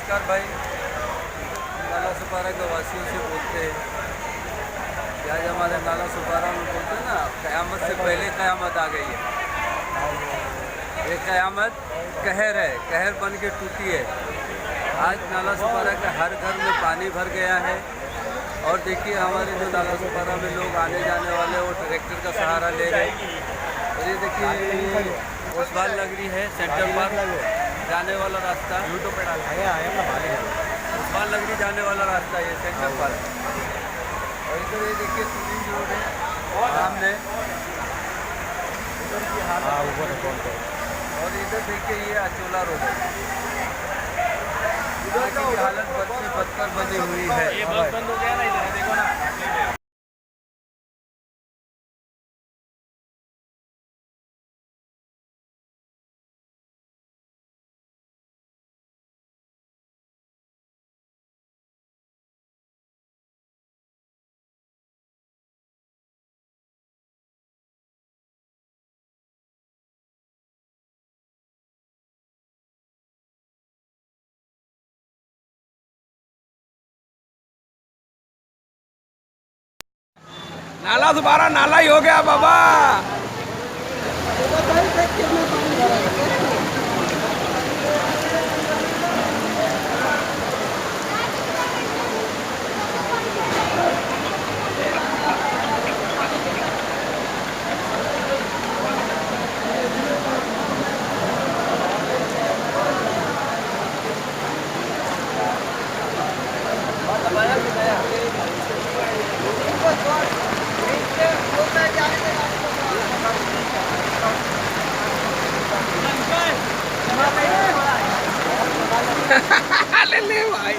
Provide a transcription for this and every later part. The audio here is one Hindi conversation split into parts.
नमस्कार भाई। नाला सुपारा के वासियों से बोलते हैं कि आज हमारे नाला सुपारा में बोलते हैं ना, क़यामत से पहले क़यामत आ गई है। ये क़यामत कहर है, कहर बन के टूटी है। आज नाला सुपारा के हर घर में पानी भर गया है। और देखिए हमारे जो नाला सुपारा में लोग आने जाने वाले वो ट्रैक्टर का सहारा ले रहे। और ये देखिए ओसवाल नगरी है, सेंटर पार्क जाने वाला रास्ता, ओसवाल नगरी जाने वाला रास्ता ये सेंटर पार्क। और इधर ये देखिए सुनील रोड है सामने, उधर की हालत। और इधर देखिए ये अचोला रोड है, इधर की हालत बद से बदतर बनी हुई है। ये बस बंद हो गया ना, इधर देखो ना। नाला दोबारा नाला ही हो गया बाबा। ले ले भाई।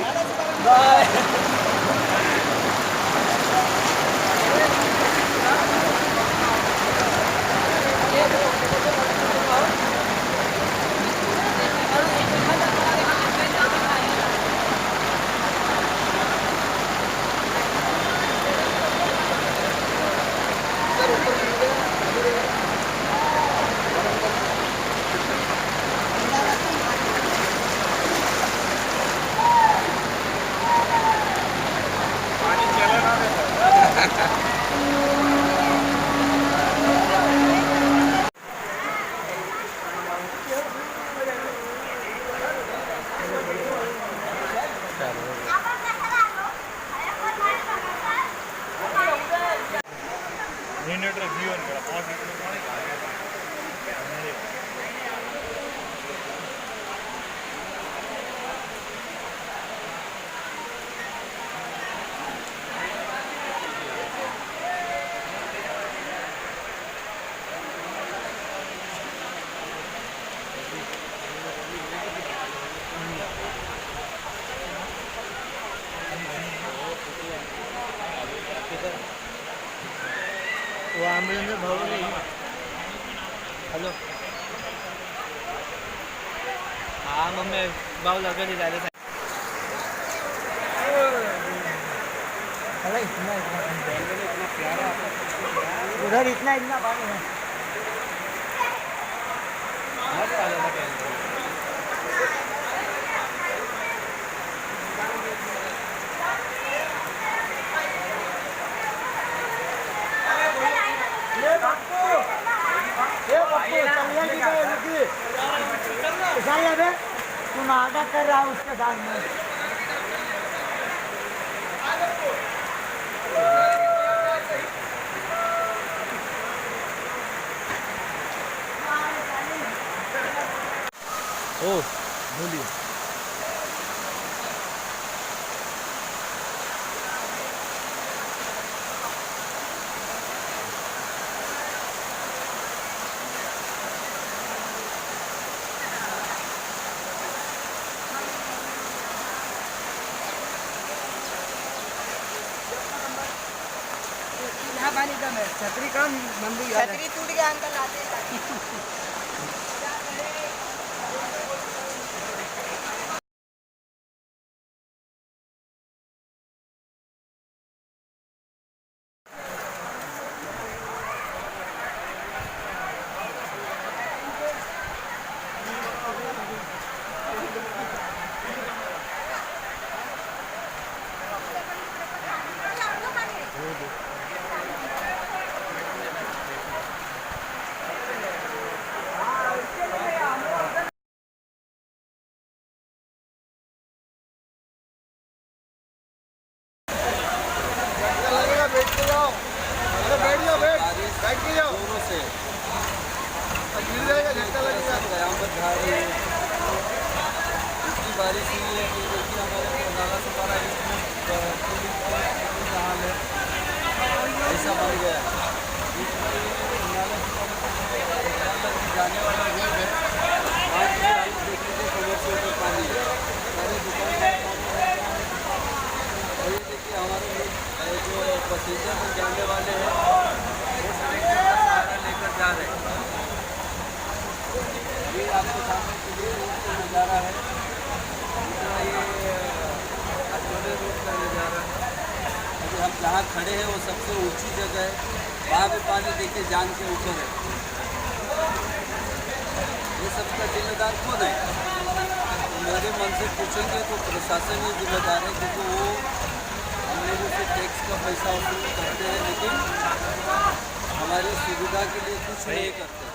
वो एम्बुलेंस में भाग गई। हेलो, हाँ मम्मी बाबू लड़के से जाते थे। इतना प्यारा उधर इतना पानी है। तू नाटक कर रहा है उसके साथ में। ओ बोलिए। पानी कम है, छतरी कम बंद, छतरी टूट गया अंकल आते। बारिश हुई है कि देखिए हमारे नाला सुपारा जहाँ है ऐसा बन गया है। नाला सुपारा जाने वाला रोड है, वहाँ की हालत देख लीजिए, कमर से ऊपर पानी है, सारे दुकान। और ये देखिए हमारे जो पैसेंजर में जाने वाले हैं वो कनेक्टर का सहारा लेकर जा रहे हैं। ये आपके सामने किसी रोड का नज़ारा है, दूसरा ये अजमेर रोड का नज़ारा है। अभी हम जहाँ खड़े हैं वो सबसे ऊंची जगह है, वहाँ भी पानी देखिए जान के ऊपर है। ये सबका जिम्मेदार कौन है? तो मेरे मन से पूछेंगे तो प्रशासन ही जिम्मेदार है, क्योंकि वो हम लोगों से टैक्स का पैसा वसूल करते हैं, लेकिन हमारी सुविधा के लिए कुछ नहीं करते।